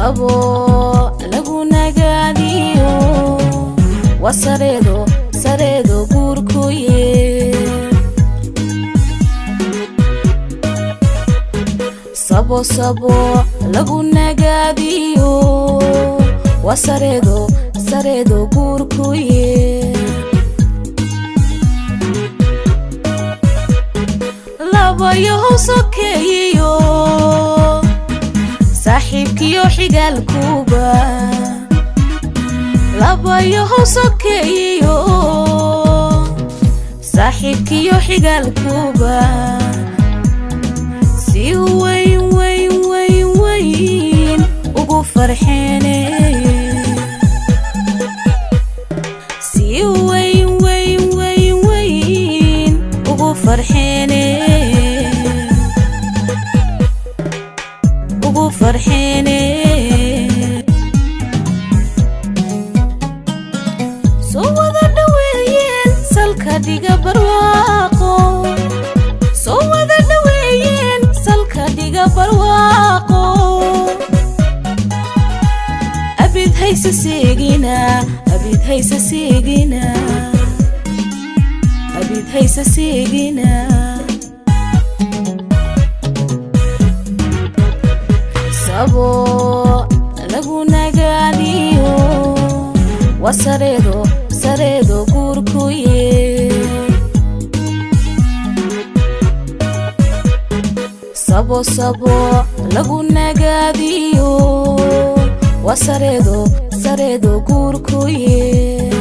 sabo lagu nagaadiyo wasareedo sareedo guurkuye sabo lagu nagaadiyo wasareedo sareedo guurkuye labayo sokeeyo saaxiibkiyo xigaalkuba labayo sokeeyo saaxiibkiyo xigaalkuba si weyn ugu farxeene si weyn ugu farxeene ugu farxeene soo wada dhaweeyeen salka dhiga barwaaqo soo wada dhaweeyeen salka dhiga barwaaqo abid haysa seegina abid haysa seegina abid haysa seegina sabo lagu nagaadiyo wasareedo sareedo guurkuye sabo lagu nagaadiyo wasareedo sareedo guurkuye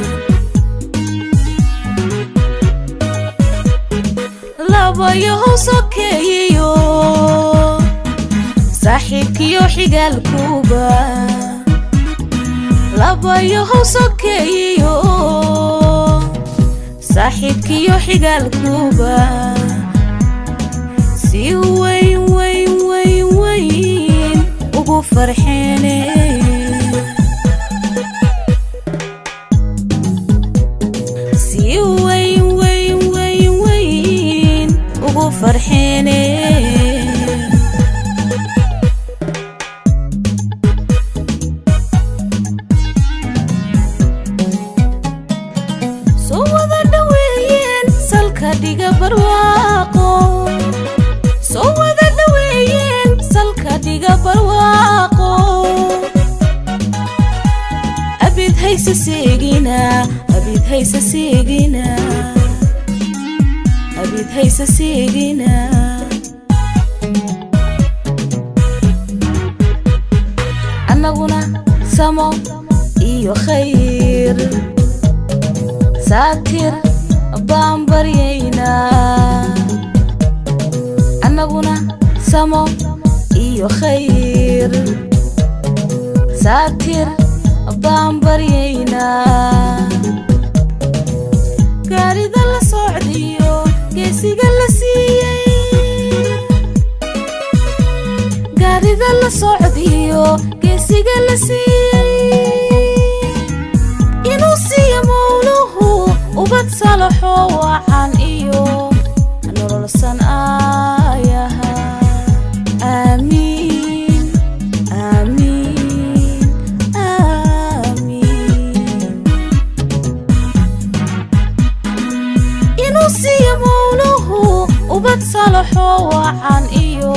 labayo sokeeyo saaxiibkiyo xigaalkuba labayo sokeeyo saaxiibkiyo xigaalkuba si weyn ugu farxeene si weyn ugu farxeene soo wada dhaweeyeen salka dhiga barwaaqo soo wada dhaweeyeen salka dhiga barwaaqo abid haysa seegina abid haysa seegina abid haysa seegina annaguna samo iyo khayr saatir baan baryaynaa annaguna samo iyo khayr saatir baan baryaynaa gaarida la socdiyo geesiga la siiyey gaarida la socdiyo geesiga la siiyey inuu siiyo mawluhu ubad salaxo wacan iyo nololsan ayaha amiin amiin amiin inuu siiyo mawluhu ubad salaxo wacan iyo